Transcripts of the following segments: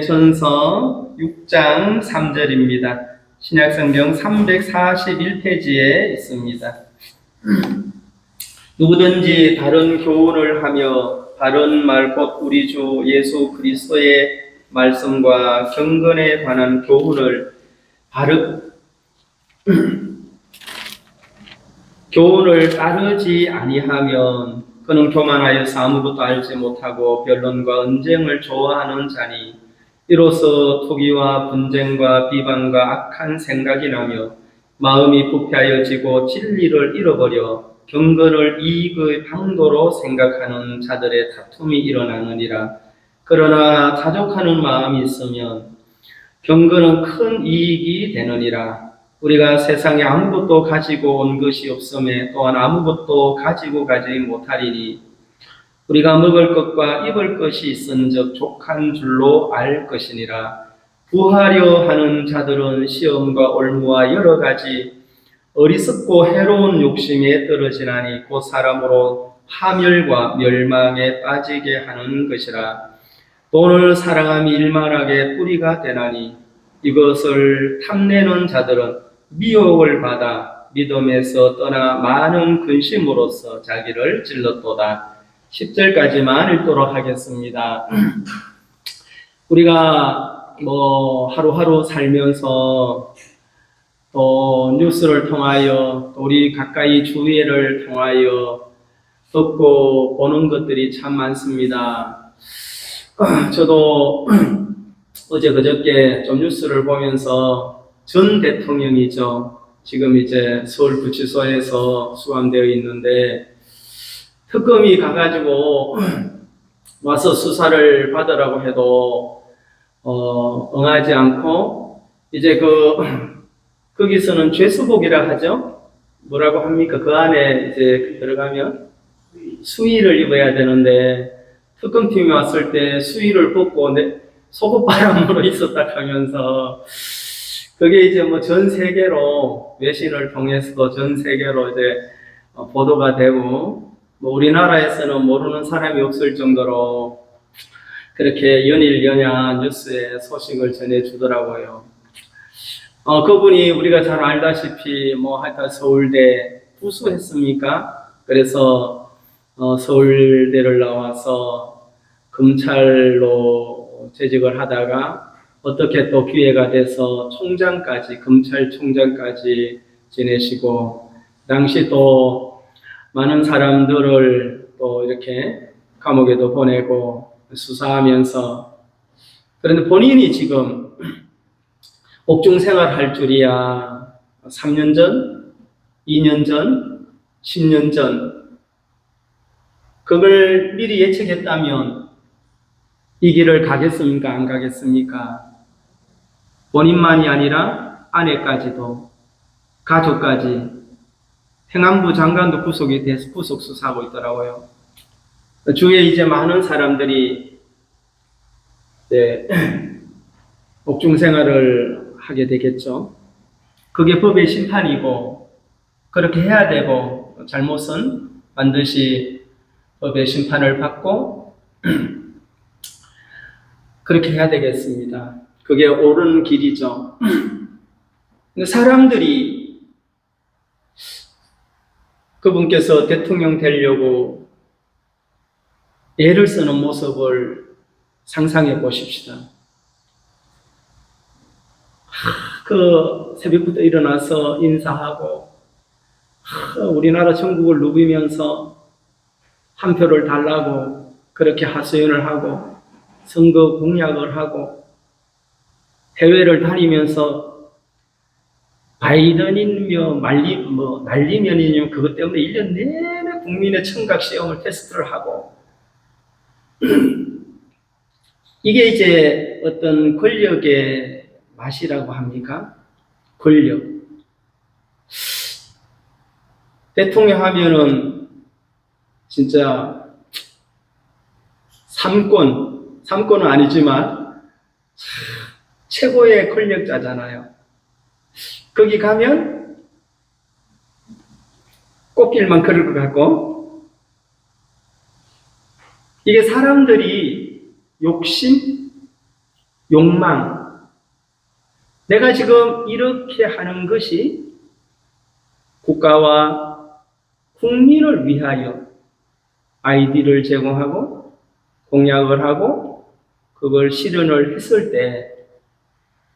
전서 6장 3절입니다. 신약성경 341페이지에 있습니다. 누구든지 바른 교훈을 하며 바른 말 곧 우리 주 예수 그리스도의 말씀과 경건에 관한 교훈을 따르지 아니하면 그는 교만하여서 아무것도 알지 못하고 변론과 언쟁을 좋아하는 자니 이로써 투기와 분쟁과 비방과 악한 생각이 나며 마음이 부패하여지고 진리를 잃어버려 경건을 이익의 방도로 생각하는 자들의 다툼이 일어나느니라. 그러나 자족하는 마음이 있으면 경건은 큰 이익이 되느니라. 우리가 세상에 아무것도 가지고 온 것이 없음에 또한 아무것도 가지고 가지 못하리니 우리가 먹을 것과 입을 것이 있은즉 족한 줄로 알 것이니라. 부하려 하는 자들은 시험과 올무와 여러 가지 어리석고 해로운 욕심에 떨어지나니 곧 사람으로 파멸과 멸망에 빠지게 하는 것이라. 돈을 사랑함이 일만하게 뿌리가 되나니 이것을 탐내는 자들은 미혹을 받아 믿음에서 떠나 많은 근심으로써 자기를 찔렀도다. 10절까지만 읽도록 하겠습니다. 우리가 하루하루 살면서 또 뉴스를 통하여 또 우리 가까이 주위를 통하여 듣고 보는 것들이 참 많습니다. 저도 어제 그저께 좀 뉴스를 보면서 전 대통령이죠. 지금 이제 서울구치소에서 수감되어 있는데 특검이 가가지고 와서 수사를 받으라고 해도 응하지 않고 이제 거기서는 죄수복이라 하죠. 뭐라고 합니까? 그 안에 이제 들어가면 수의를 입어야 되는데 특검팀이 왔을 때 수의를 벗고 속옷바람으로 있었다 하면서 그게 이제 전 세계로 외신을 통해서도 전 세계로 이제 보도가 되고 우리나라에서는 모르는 사람이 없을 정도로 그렇게 연일연야 뉴스에 소식을 전해주더라고요. 그분이 우리가 잘 알다시피 하여튼 서울대 부수했습니까? 그래서 서울대를 나와서 검찰로 재직을 하다가 어떻게 또 기회가 돼서 검찰총장까지 지내시고 당시 또 많은 사람들을 또 이렇게 감옥에도 보내고 수사하면서 그런데 본인이 지금 옥중 생활할 줄이야 3년 전, 2년 전, 10년 전 그걸 미리 예측했다면 이 길을 가겠습니까? 안 가겠습니까? 본인만이 아니라 아내까지도 가족까지 행안부 장관도 구속이 돼서 구속 수사하고 있더라고요. 주위에 이제 많은 사람들이 옥중 생활을 하게 되겠죠. 그게 법의 심판이고 그렇게 해야 되고 잘못은 반드시 법의 심판을 받고 그렇게 해야 되겠습니다. 그게 옳은 길이죠. 근데 사람들이 그분께서 대통령 되려고 애를 쓰는 모습을 상상해 보십시다. 새벽부터 일어나서 인사하고 우리나라 전국을 누비면서 한 표를 달라고 그렇게 하소연을 하고 선거 공약을 하고 해외를 다니면서 바이든이며 날리면이며 그것 때문에 1년 내내 국민의 청각 시험을 테스트를 하고 이게 이제 어떤 권력의 맛이라고 합니까? 권력. 대통령 하면은 진짜 삼권은 아니지만 최고의 권력자잖아요. 거기 가면 꽃길만 걸을 것 같고 이게 사람들이 욕망. 내가 지금 이렇게 하는 것이 국가와 국민을 위하여 아이디를 제공하고 공약을 하고 그걸 실현을 했을 때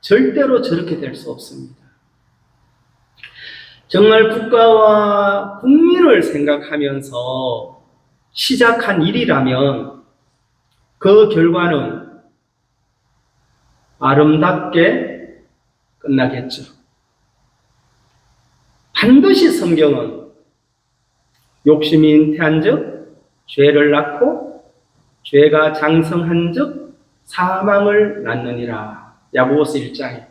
절대로 저렇게 될 수 없습니다. 정말 국가와 국민을 생각하면서 시작한 일이라면 그 결과는 아름답게 끝나겠죠. 반드시 성경은 욕심이 잉태한 즉 죄를 낳고 죄가 장성한 즉 사망을 낳느니라. 야고보서 1장에.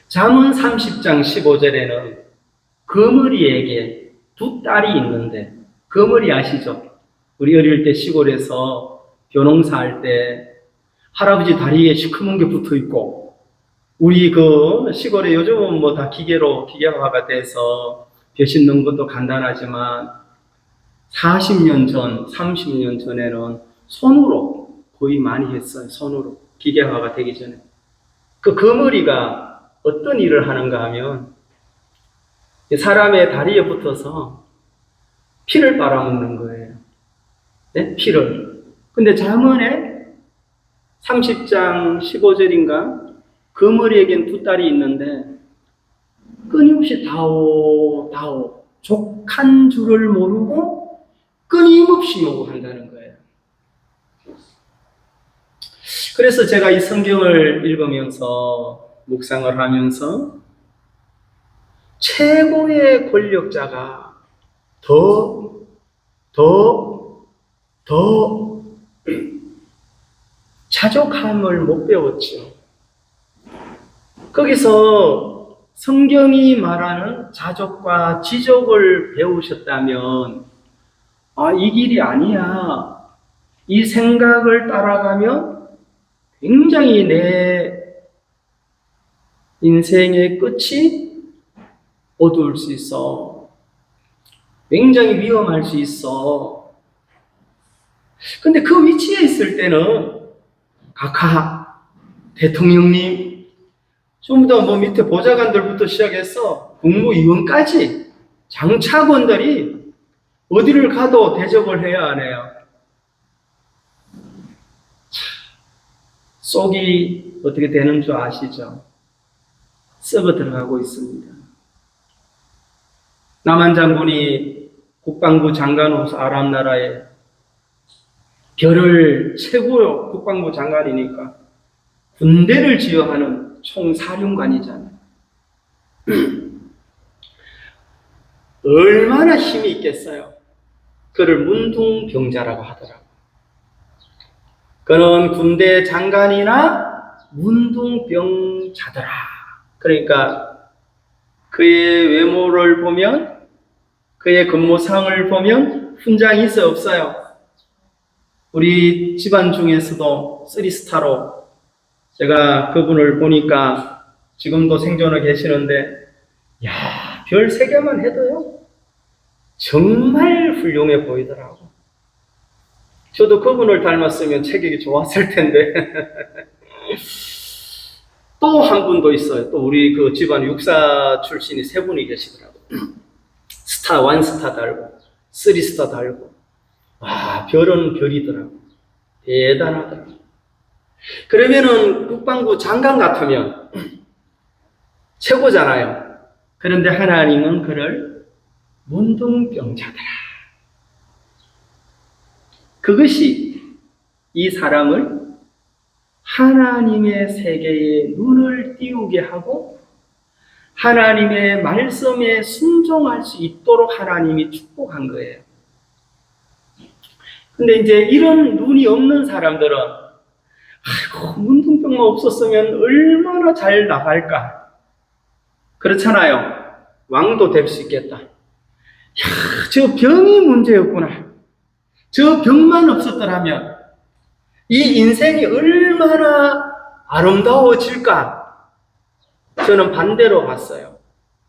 잠언 30장 15절에는 거머리에게 두 딸이 있는데, 거머리 아시죠? 우리 어릴 때 시골에서 벼농사할 때 할아버지 다리에 시커먼 게 붙어 있고, 우리 그 시골에 요즘은 뭐 다 기계화가 돼서 벼 심는 것도 간단하지만 40년 전, 30년 전에는 손으로 거의 많이 했어요. 손으로. 기계화가 되기 전에. 그 거머리가 어떤 일을 하는가 하면 사람의 다리에 붙어서 피를 빨아먹는 거예요. 네? 피를. 근데 잠언에 30장 15절인가 거머리에겐 두 딸이 있는데 끊임없이 다오 족한 줄을 모르고 끊임없이 요구한다는 거예요. 그래서 제가 이 성경을 읽으면서 묵상을 하면서 최고의 권력자가 더 자족함을 못 배웠죠. 거기서 성경이 말하는 자족과 지족을 배우셨다면 이 길이 아니야. 이 생각을 따라가면 굉장히 내 인생의 끝이 어두울 수 있어. 굉장히 위험할 수 있어. 근데 그 위치에 있을 때는 각하, 대통령님, 좀 더 뭐 밑에 보좌관들부터 시작해서 국무위원까지 장차관들이 어디를 가도 대접을 해야 하네요. 속이 어떻게 되는 줄 아시죠? 썩어 들어가고 있습니다. 남한 장군이 국방부 장관으로서 아랍 나라에 별을 최고 국방부 장관이니까 군대를 지휘하는 총사령관이잖아요. 얼마나 힘이 있겠어요. 그를 문둥병자라고 하더라고요. 그는 군대 장관이나 문둥병자더라. 그러니까 그의 외모를 보면, 그의 근무상을 보면 훈장이 있어 없어요. 우리 집안 중에서도 3스타로 제가 그분을 보니까 지금도 생존해 계시는데, 야, 별 3개만 해도요 정말 훌륭해 보이더라고. 저도 그분을 닮았으면 체격이 좋았을 텐데. 또 한 분도 있어요. 또 우리 그 집안 육사 출신이 3분이 계시더라고요. 스타, 1스타 달고 3스타 달고. 와, 별은 별이더라고. 대단하더라고. 그러면은 국방부 장관 같으면 최고잖아요. 그런데 하나님은 그를 문둥병자더라. 그것이 이 사람을 하나님의 세계에 눈을 띄우게 하고 하나님의 말씀에 순종할 수 있도록 하나님이 축복한 거예요. 근데 이제 이런 눈이 없는 사람들은 아이고, 문둥병만 없었으면 얼마나 잘 나갈까. 그렇잖아요. 왕도 될 수 있겠다. 야, 저 병이 문제였구나. 저 병만 없었더라면 이 인생이 얼마나 아름다워질까? 저는 반대로 봤어요.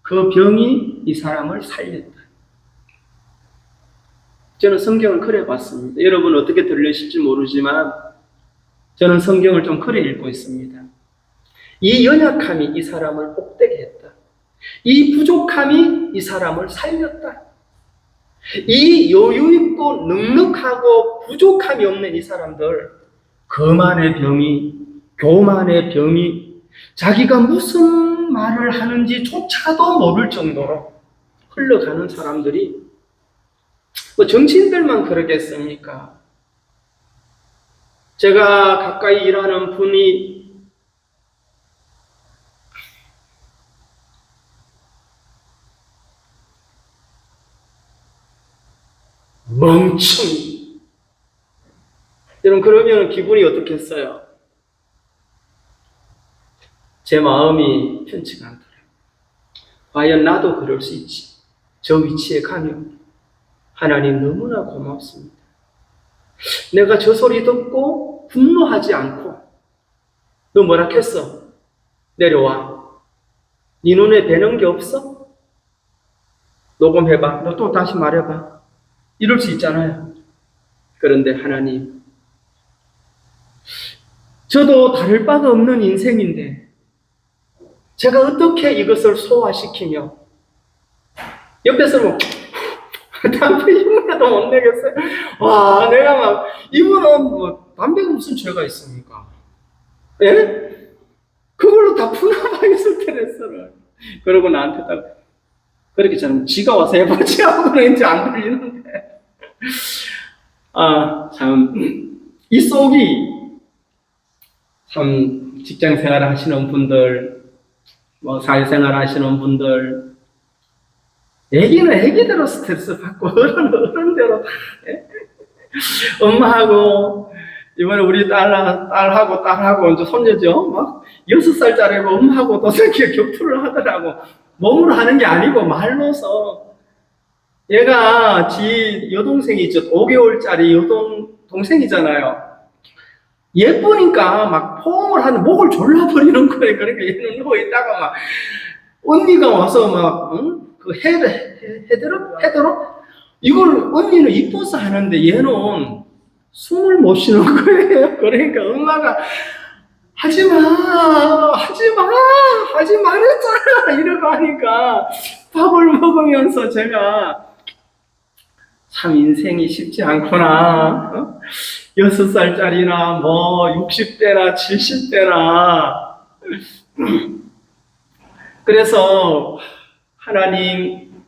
그 병이 이 사람을 살렸다. 저는 성경을 그래 봤습니다. 여러분 어떻게 들리실지 모르지만 저는 성경을 좀 그래 읽고 있습니다. 이 연약함이 이 사람을 복되게 했다. 이 부족함이 이 사람을 살렸다. 이 여유 있고 넉넉하고 부족함이 없는 이 사람들, 거만의 병이, 교만의 병이 자기가 무슨 말을 하는지조차도 모를 정도로 흘러가는 사람들이 뭐 정치인들만 그러겠습니까? 제가 가까이 일하는 분이 멍청이. 여러분, 그러면 기분이 어떻겠어요? 제 마음이 편치가 않더라고요. 과연 나도 그럴 수 있지. 저 위치에 가면 하나님 너무나 고맙습니다. 내가 저 소리 듣고 분노하지 않고 너 뭐라 했어? 내려와. 네 눈에 뵈는 게 없어? 녹음해봐. 너 또 다시 말해봐. 이럴 수 있잖아요. 그런데 하나님, 저도 다를 바가 없는 인생인데 제가 어떻게 이것을 소화시키며 옆에서 뭐 담배 흉내도 못 내겠어요. 와, 내가 막 이분은 뭐 담배가 무슨 죄가 있습니까? 예? 그걸로 다 푸나봐있을 테랬어요. 그러고 나한테 딱 그렇게 저는 지가 와서 해보지 하고는 이제 안 들리는데 참 이 속이 참 직장 생활 하시는 분들, 뭐 사회생활 하시는 분들, 애기는 애기대로 스트레스 받고 어른은 어른대로 다 엄마하고 이번에 우리 딸하고 이제 손녀죠. 막 6살짜리고 엄마하고 도생기에 격투를 하더라고. 몸으로 하는 게 아니고 말로서. 얘가 지 여동생이 있죠. 5개월짜리 동생이잖아요. 예쁘니까 막 포옹을 하는 목을 졸라버리는 거예요. 그러니까 얘는 누워있다가 막 언니가 와서 막 그 헤드로 이걸 언니는 이뻐서 하는데 얘는 숨을 못 쉬는 거예요. 그러니까 엄마가 하지 말했잖아 이러고 하니까 밥을 먹으면서 제가 참 인생이 쉽지 않구나. 6살짜리나 뭐 60대나 70대나 그래서 하나님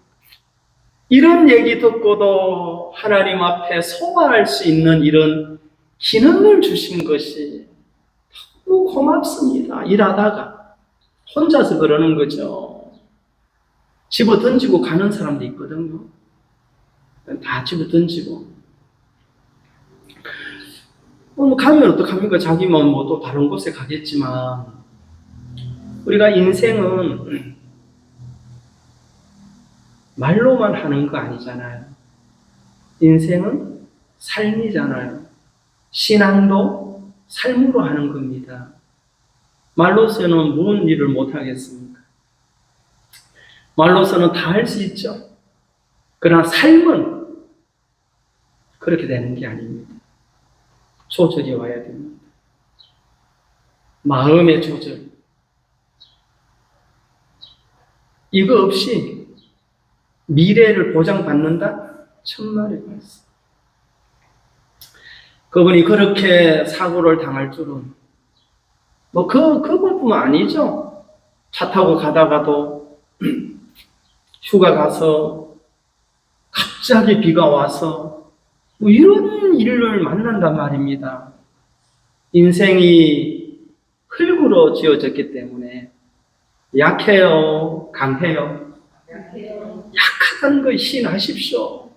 이런 얘기 듣고도 하나님 앞에 소화할 수 있는 이런 기능을 주신 것이 너무 고맙습니다. 일하다가 혼자서 그러는 거죠. 집어 던지고 가는 사람도 있거든요. 다 집어 던지고 뭐 가면 어떡합니까? 자기만 뭐 또 다른 곳에 가겠지만 우리가 인생은 말로만 하는 거 아니잖아요. 인생은 삶이잖아요. 신앙도 삶으로 하는 겁니다. 말로서는 무슨 일을 못 하겠습니까? 말로서는 다 할 수 있죠. 그러나 삶은 그렇게 되는 게 아닙니다. 조절이 와야 됩니다. 마음의 조절. 이거 없이 미래를 보장받는다? 천만의 말씀. 그분이 그렇게 사고를 당할 줄은 뭐 그것뿐만 아니죠. 차 타고 가다가도 휴가 가서 갑자기 비가 와서 뭐 이런 일을 만난단 말입니다. 인생이 흙으로 지어졌기 때문에 약해요, 강해요? 약한 걸 시인하십시오.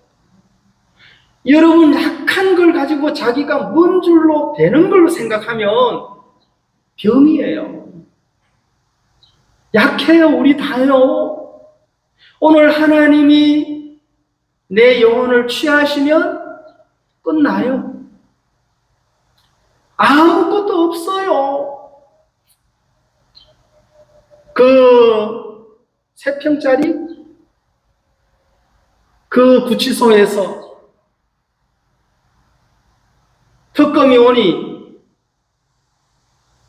여러분 약한 걸 가지고 자기가 뭔 줄로 되는 걸로 생각하면 병이에요. 약해요, 우리 다요. 오늘 하나님이 내 영혼을 취하시면 끝나요. 아무것도 없어요. 그 3평짜리 그 구치소에서 특검이 오니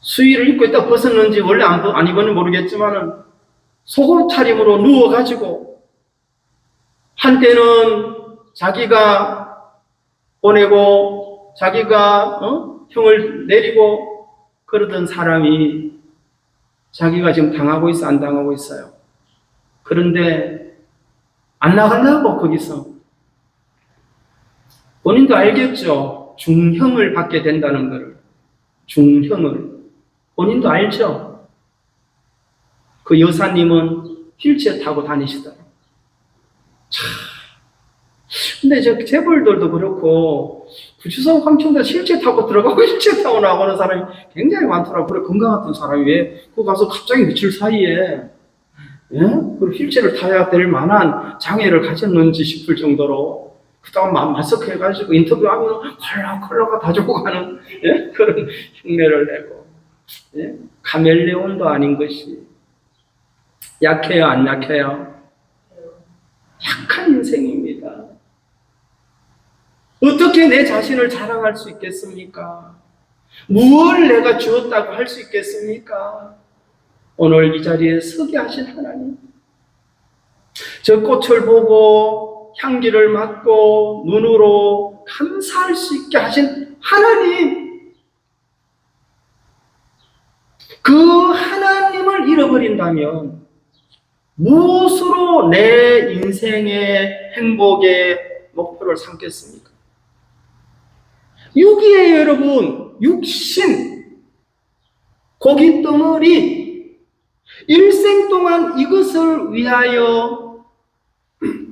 수의를 입고 있다 벗었는지 원래 안 입었는지 모르겠지만은 속옷 차림으로 누워가지고 한때는 자기가 보내고 자기가 형을 내리고 그러던 사람이 자기가 지금 당하고 있어 안 당하고 있어요. 그런데 안 나가려고 거기서 본인도 알겠죠. 중형을 받게 된다는 것을. 중형을 본인도 알죠. 그 여사님은 휠체어 타고 다니시더라고요. 근데 저 재벌들도 그렇고 구치소 황청도 휠체어 타고 들어가고 휠체어 타고 나오는 사람이 굉장히 많더라고요. 그래 건강했던 사람이 왜 그거 가서 갑자기 며칠 사이에 그 휠체어를 타야 될 만한 장애를 가졌는지 싶을 정도로 그다음 마스크 해가지고 인터뷰하면 컬러가 다 죽어가는 그런 흉내를 내고 카멜레온도 아닌 것이 약해요 안 약해요? 약한 인생입니다. 어떻게 내 자신을 자랑할 수 있겠습니까? 무엇을 내가 주었다고 할 수 있겠습니까? 오늘 이 자리에 서게 하신 하나님, 저 꽃을 보고 향기를 맡고 눈으로 감사할 수 있게 하신 하나님, 그 하나님을 잃어버린다면 무엇으로 내 인생의 행복의 목표를 삼겠습니까? 육이에요, 여러분. 육신, 고기 덩어리, 일생 동안 이것을 위하여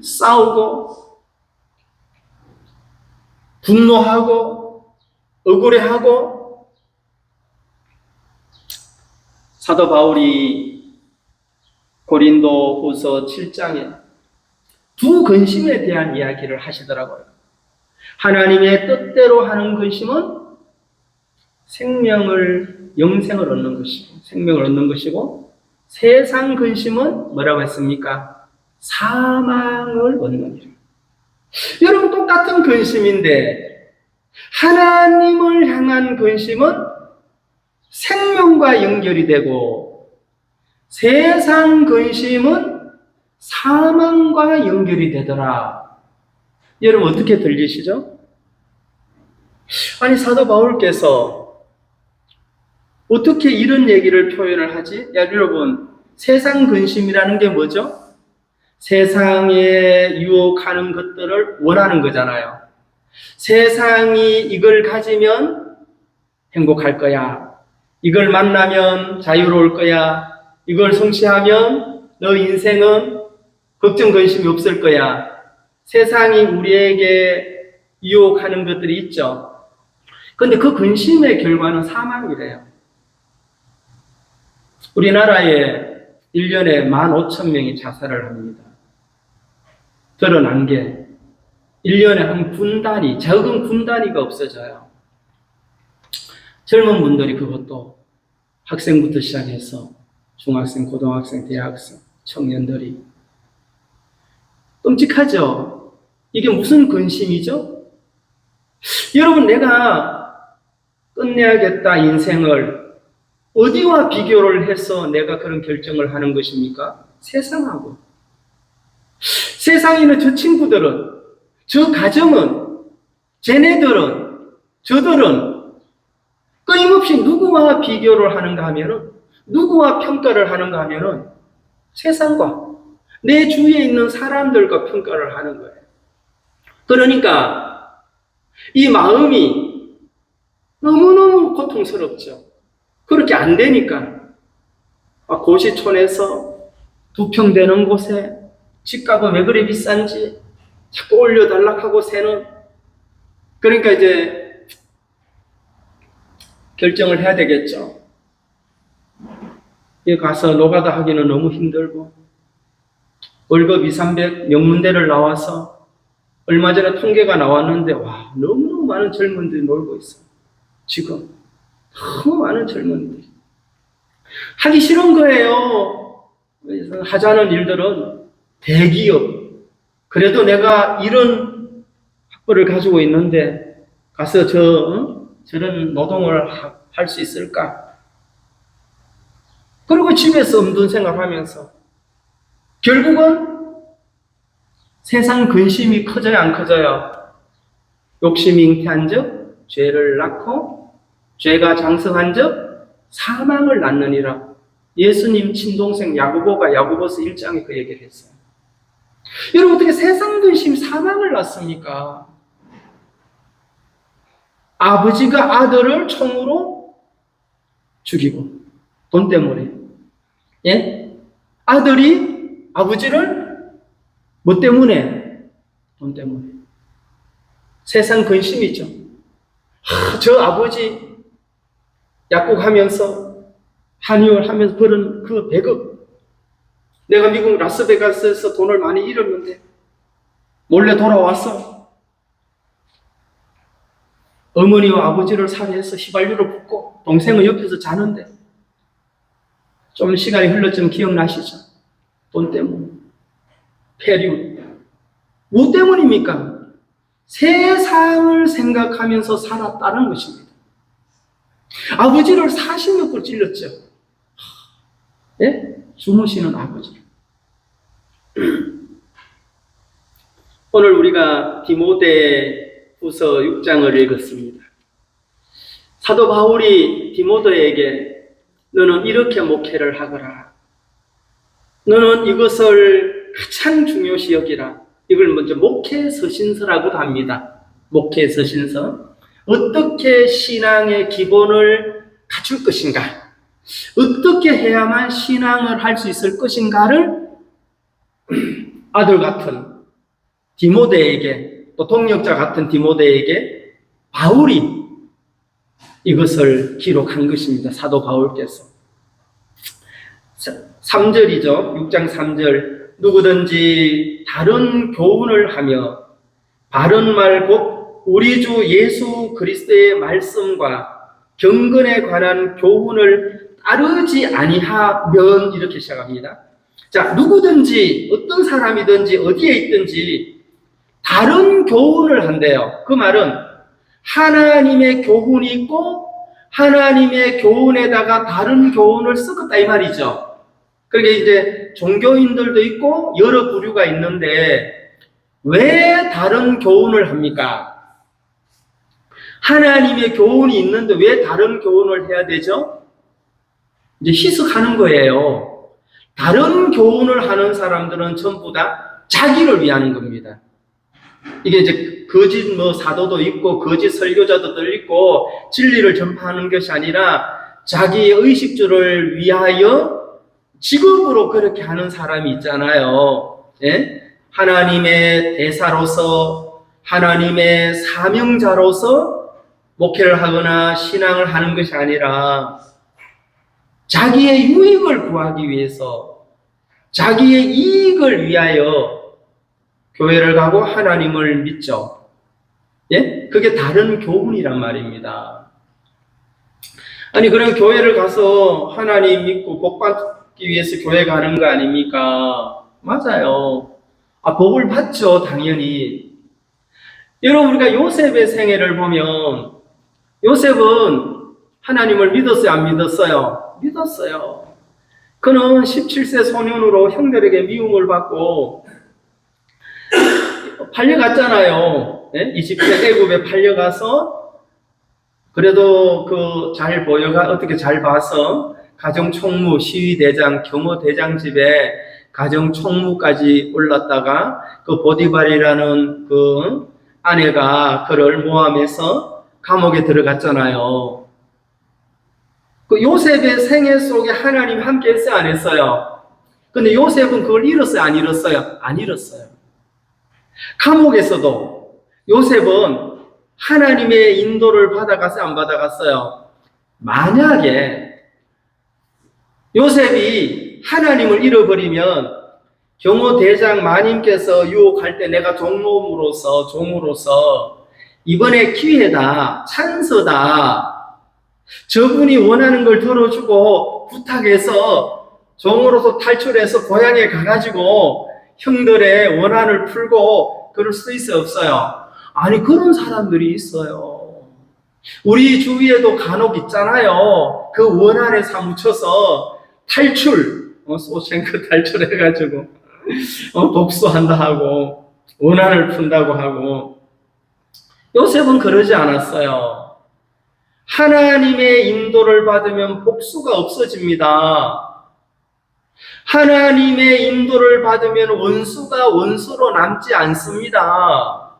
싸우고 분노하고 억울해하고. 사도 바울이 고린도 후서 7장에 두 근심에 대한 이야기를 하시더라고요. 하나님의 뜻대로 하는 근심은 영생을 얻는 것이고, 생명을 얻는 것이고, 세상 근심은 뭐라고 했습니까? 사망을 얻느니라. 여러분, 똑같은 근심인데 하나님을 향한 근심은 생명과 연결이 되고, 세상 근심은 사망과 연결이 되더라. 여러분 어떻게 들리시죠? 아니 사도 바울께서 어떻게 이런 얘기를 표현을 하지? 여러분 세상 근심이라는 게 뭐죠? 세상에 유혹하는 것들을 원하는 거잖아요. 세상이 이걸 가지면 행복할 거야. 이걸 만나면 자유로울 거야. 이걸 성취하면 너 인생은 걱정 근심이 없을 거야. 세상이 우리에게 유혹하는 것들이 있죠. 그런데 그 근심의 결과는 사망이래요. 우리나라에 1년에 15,000명이 자살을 합니다. 드러난 게 1년에 한 군단위, 적은 군단위가 없어져요. 젊은 분들이 그것도 학생부터 시작해서 중학생, 고등학생, 대학생, 청년들이 끔찍하죠? 이게 무슨 근심이죠? 여러분, 내가 끝내야겠다, 인생을. 어디와 비교를 해서 내가 그런 결정을 하는 것입니까? 세상하고. 세상에는 저 친구들은, 저 가정은, 쟤네들은, 저들은 끊임없이 누구와 비교를 하는가 하면은, 누구와 평가를 하는가 하면은 세상과 내 주위에 있는 사람들과 평가를 하는 거예요. 그러니까 이 마음이 너무너무 고통스럽죠. 그렇게 안 되니까 고시촌에서 2평 되는 곳에 집값은 왜 그리 비싼지 자꾸 올려달라고 하고 새는. 그러니까 이제 결정을 해야 되겠죠. 여기 가서 노가다 하기는 너무 힘들고 월급 200-300 명문대를 나와서 얼마 전에 통계가 나왔는데 와 너무너무 많은 젊은들이 놀고 있어요. 지금 너무 많은 젊은들이 하기 싫은 거예요. 하자는 일들은 대기업, 그래도 내가 이런 학벌을 가지고 있는데 가서 저런 노동을 할 수 있을까? 그리고 집에서 없는 생활하면서 결국은 세상 근심이 커져요, 안 커져요? 욕심이 잉태한 적 죄를 낳고 죄가 장성한 적 사망을 낳느니라. 예수님 친동생 야고보가 야고보서 1장에 그 얘기를 했어요. 여러분, 어떻게 세상 근심 사망을 낳습니까? 아버지가 아들을 총으로 죽이고 돈 때문에, 예? 아들이 아버지를 뭐 때문에? 돈 때문에. 세상 근심이죠. 저 아버지 약국하면서 한의원 하면서 벌은 그 배급, 내가 미국 라스베가스에서 돈을 많이 잃었는데 몰래 돌아왔어. 어머니와 아버지를 살해해서 휘발유를 붓고 동생은 옆에서 자는데, 좀 시간이 흘렀지만 기억나시죠? 돈 때문에. 폐류. 뭐 때문입니까? 세상을 생각하면서 살았다는 것입니다. 아버지를 40몇 걸 찔렀죠. 예? 주무시는 아버지. 오늘 우리가 디모데후서 6장을 읽었습니다. 사도 바울이 디모데에게 너는 이렇게 목회를 하거라. 너는 이것을 가장 중요시 여기라. 이걸 먼저 목회 서신서라고도 합니다. 목회 서신서. 어떻게 신앙의 기본을 갖출 것인가? 어떻게 해야만 신앙을 할 수 있을 것인가를 아들 같은 디모데에게, 또 동역자 같은 디모데에게 바울이 이것을 기록한 것입니다. 사도 바울께서. 3절이죠. 6장 3절. 누구든지 다른 교훈을 하며 바른 말 곧 우리 주 예수 그리스도의 말씀과 경건에 관한 교훈을 따르지 아니하면, 이렇게 시작합니다. 자, 누구든지 어떤 사람이든지 어디에 있든지 다른 교훈을 한대요. 그 말은 하나님의 교훈이 있고 하나님의 교훈에다가 다른 교훈을 섞었다 이 말이죠. 그러니까 이제 종교인들도 있고 여러 부류가 있는데 왜 다른 교훈을 합니까? 하나님의 교훈이 있는데 왜 다른 교훈을 해야 되죠? 이제 희석하는 거예요. 다른 교훈을 하는 사람들은 전부 다 자기를 위하는 겁니다. 이게 이제 거짓 사도도 있고 거짓 설교자들도 있고 진리를 전파하는 것이 아니라 자기의 의식주를 위하여 직업으로 그렇게 하는 사람이 있잖아요. 예? 하나님의 대사로서, 하나님의 사명자로서 목회를 하거나 신앙을 하는 것이 아니라 자기의 유익을 구하기 위해서, 자기의 이익을 위하여 교회를 가고 하나님을 믿죠. 예? 그게 다른 교훈이란 말입니다. 아니, 그럼 교회를 가서 하나님 믿고 복 받기 위해서 교회 가는 거 아닙니까? 맞아요. 복을 받죠, 당연히. 여러분, 우리가 요셉의 생애를 보면 요셉은 하나님을 믿었어요, 안 믿었어요? 믿었어요. 그는 17세 소년으로 형들에게 미움을 받고 팔려갔잖아요. 네? 이집트 애굽에 팔려가서 그래도 어떻게 잘 봐서 가정총무, 시위대장, 경호대장 집에 가정총무까지 올랐다가 그 보디발이라는 그 아내가 그를 모함해서 감옥에 들어갔잖아요. 그 요셉의 생애 속에 하나님 함께 했어요, 안 했어요? 근데 요셉은 그걸 잃었어요, 안 잃었어요? 안 잃었어요. 감옥에서도 요셉은 하나님의 인도를 받아갔어요, 안 받아갔어요? 만약에 요셉이 하나님을 잃어버리면 경호대장 마님께서 유혹할 때 내가 종으로서 이번에 기회다, 찬스다, 저분이 원하는 걸 들어주고 부탁해서 종으로서 탈출해서 고향에 가가지고 형들의 원한을 풀고 그럴 수 있어요, 없어요? 아니, 그런 사람들이 있어요. 우리 주위에도 간혹 있잖아요. 그 원한에 사무쳐서 탈출, 소생크 탈출해가지고, 복수한다 하고, 원한을 푼다고 하고, 요셉은 그러지 않았어요. 하나님의 인도를 받으면 복수가 없어집니다. 하나님의 인도를 받으면 원수가 원수로 남지 않습니다.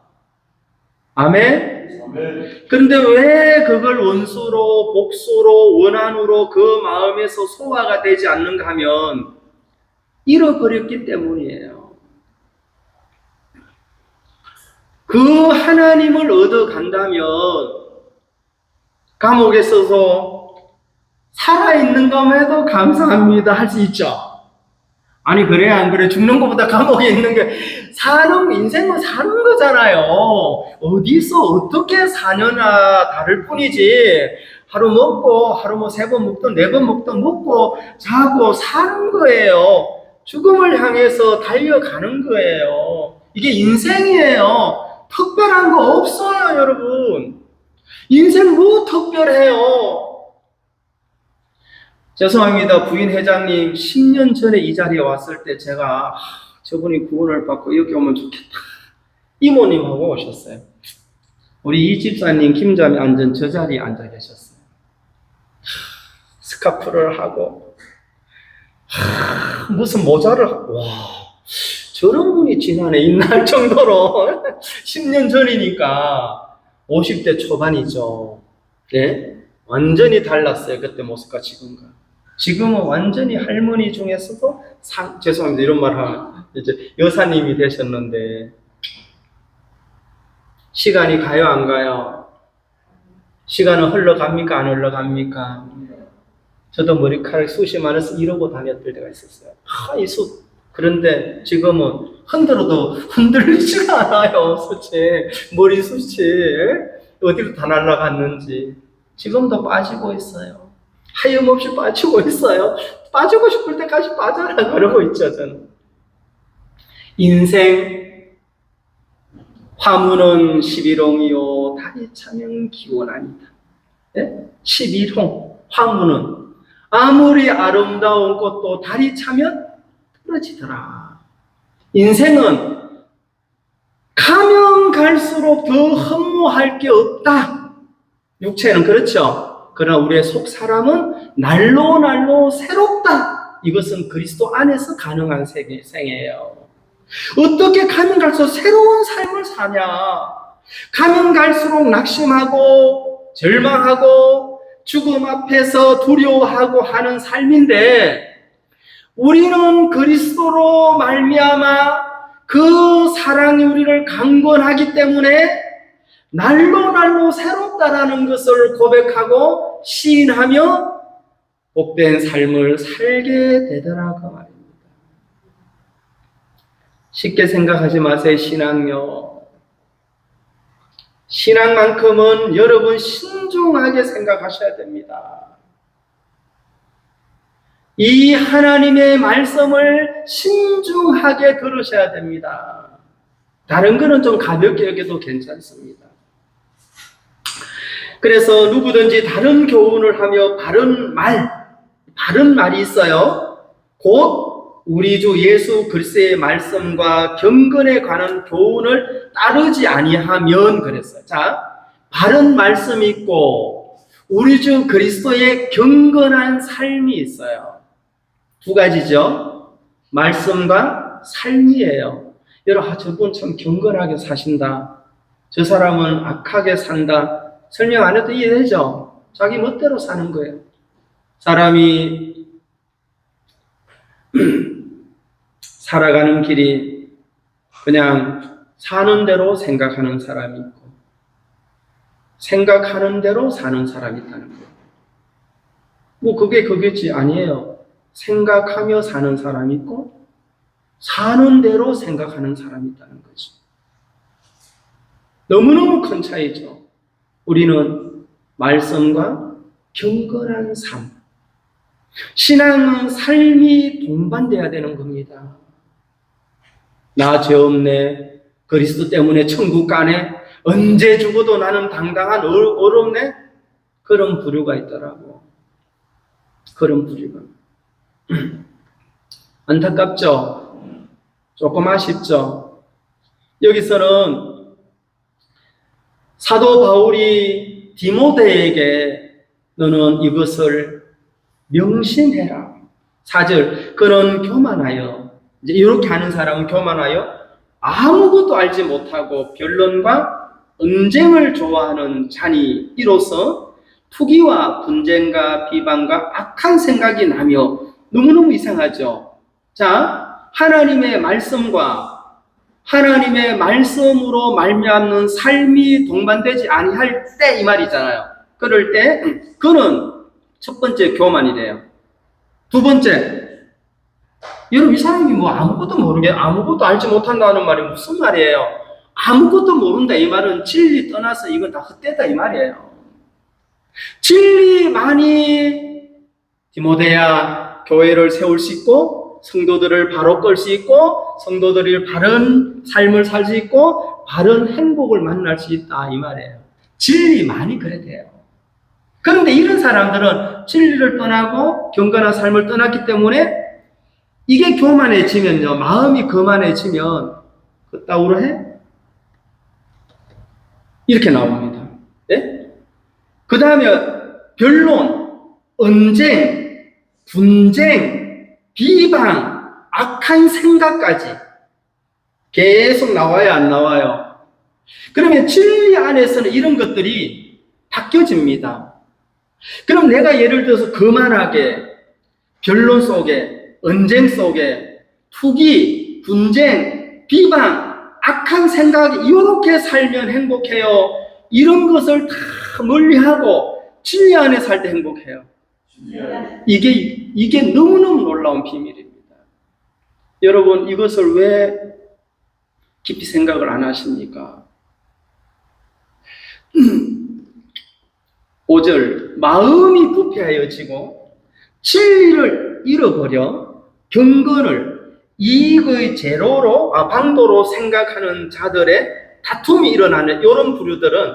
아멘? 그런데 왜 그걸 원수로, 복수로, 원한으로 그 마음에서 소화가 되지 않는가 하면 잃어버렸기 때문이에요. 그 하나님을 얻어간다면 감옥에서도 살아있는 것에도 감사합니다 할 수 있죠. 아니 그래 안 그래? 죽는 것보다 감옥에 있는 게 인생은 사는 거잖아요. 어디서 어떻게 사느냐 다를 뿐이지 하루 먹고 하루 뭐 3번 먹든 4번 먹든 먹고 자고 사는 거예요. 죽음을 향해서 달려가는 거예요. 이게 인생이에요. 특별한 거 없어요, 여러분. 인생 뭐 특별해요? 죄송합니다. 부인 회장님 10년 전에 이 자리에 왔을 때 제가 저분이 구원을 받고 여기 오면 좋겠다. 이모님하고 오셨어요. 우리 이 집사님 김자매 앉은 저 자리에 앉아 계셨어요. 스카프를 하고 무슨 모자를 하고 와 저런 분이 지난해 있날 정도로 10년 전이니까 50대 초반이죠. 네? 완전히 달랐어요. 그때 모습과 지금과. 지금은 완전히 할머니 중에서도 죄송합니다. 이런 말 하면 이제 여사님이 되셨는데 시간이 가요 안 가요? 시간은 흘러갑니까 안 흘러갑니까? 저도 머리카락 숱이 많아서 이러고 다녔을 때가 있었어요. 이 숱. 그런데 지금은 흔들어도 흔들리지가 않아요. 숱이. 머리숱이 어디로 다 날아갔는지. 지금도 빠지고 있어요. 하염없이 빠지고 있어요. 빠지고 싶을 때까지 빠져라 그러고 있죠, 저는. 인생 화무는 11홍이요 다리 차면 기원하니다. 네? 11홍 화무는 아무리 아름다운 꽃도 다리 차면 떨어지더라. 인생은 가면 갈수록 더 허무할 게 없다. 육체는 그렇죠. 그러나 우리의 속 사람은 날로 새롭다. 이것은 그리스도 안에서 가능한 생애예요. 어떻게 가면 갈수록 새로운 삶을 사냐? 가면 갈수록 낙심하고 절망하고 죽음 앞에서 두려워하고 하는 삶인데 우리는 그리스도로 말미암아 그 사랑이 우리를 강권하기 때문에 날로 새롭다라는 것을 고백하고 시인하며 복된 삶을 살게 되더라고 말입니다. 쉽게 생각하지 마세요. 신앙요. 신앙만큼은 여러분 신중하게 생각하셔야 됩니다. 이 하나님의 말씀을 신중하게 들으셔야 됩니다. 다른 거는 좀 가볍게 여겨도 괜찮습니다. 그래서 누구든지 다른 교훈을 하며 바른 말이 있어요. 곧 우리 주 예수 그리스도의 말씀과 경건에 관한 교훈을 따르지 아니하면 그랬어요. 자, 바른 말씀이 있고 우리 주 그리스도의 경건한 삶이 있어요. 두 가지죠. 말씀과 삶이에요. 여러분, 저분 참 경건하게 사신다. 저 사람은 악하게 산다. 설명 안 해도 이해되죠? 자기 멋대로 사는 거예요. 사람이 살아가는 길이 그냥 사는 대로 생각하는 사람이 있고 생각하는 대로 사는 사람이 있다는 거예요. 뭐 그게지 아니에요. 생각하며 사는 사람이 있고 사는 대로 생각하는 사람이 있다는 거죠. 너무너무 큰 차이죠. 우리는 말씀과 경건한 삶. 신앙은 삶이 동반돼야 되는 겁니다. 나 죄 없네. 그리스도 때문에 천국 가네. 언제 죽어도 나는 당당한 어렵네. 그런 부류가 있더라고. 그런 부류가. 안타깝죠? 조금 아쉽죠? 여기서는 사도 바울이 디모데에게 너는 이것을 명심해라. 4절, 그는 교만하여, 이제 이렇게 하는 사람은 교만하여 아무것도 알지 못하고 변론과 언쟁을 좋아하는 자니 이로써 투기와 분쟁과 비방과 악한 생각이 나며, 너무너무 이상하죠? 자, 하나님의 말씀과 하나님의 말씀으로 말미암는 삶이 동반되지 아니할 때 이 말이잖아요. 그럴 때 그는 첫 번째 교만이래요. 두 번째, 여러분 이 사람이 뭐 아무것도 모르게 아무것도 알지 못한다는 말이 무슨 말이에요? 아무것도 모른다 이 말은 진리 떠나서 이건 다 헛되다 이 말이에요. 진리만이 디모데야 교회를 세울 수 있고 성도들을 바로 끌 수 있고 성도들이 바른 삶을 살 수 있고 바른 행복을 만날 수 있다 이 말이에요. 진리만이 그래 돼요. 그런데 이런 사람들은 진리를 떠나고 경건한 삶을 떠났기 때문에 이게 교만해지면요, 마음이 거만해지면 그따구로 해? 이렇게 나옵니다. 예? 그 다음에 변론, 언쟁, 분쟁, 비방, 악한 생각까지 계속 나와요, 안 나와요? 그러면 진리 안에서는 이런 것들이 바뀌어집니다. 그럼 내가 예를 들어서 거만하게 변론 속에, 언쟁 속에, 투기, 분쟁, 비방, 악한 생각이 이렇게 살면 행복해요. 이런 것을 다 멀리하고 진리 안에 살 때 행복해요. 이게 너무너무 놀라운 비밀입니다. 여러분 이것을 왜 깊이 생각을 안 하십니까? 5절, 마음이 부패하여지고 진리를 잃어버려 경건을 이익의 방도로 생각하는 자들의 다툼이 일어나는 이런 부류들은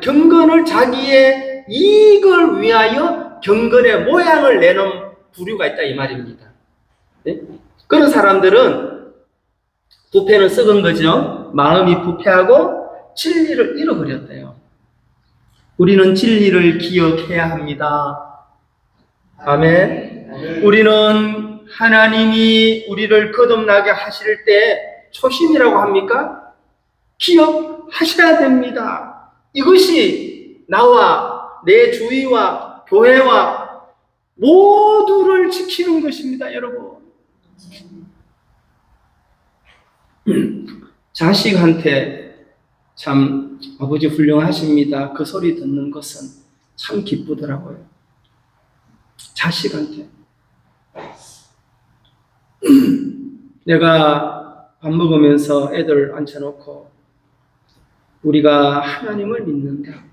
경건을 자기의 이익을 위하여 경건의 모양을 내는 부류가 있다 이 말입니다. 네? 그런 사람들은 부패는 썩은 거죠. 마음이 부패하고 진리를 잃어버렸대요. 우리는 진리를 기억해야 합니다. 아멘. 우리는 하나님이 우리를 거듭나게 하실 때 초심이라고 합니까? 기억하셔야 됩니다. 이것이 나와 내 주위와 교회와 모두를 지키는 것입니다, 여러분. 자식한테 참 아버지 훌륭하십니다. 그 소리 듣는 것은 참 기쁘더라고요. 자식한테. 내가 밥 먹으면서 애들 앉혀놓고 우리가 하나님을 믿는다.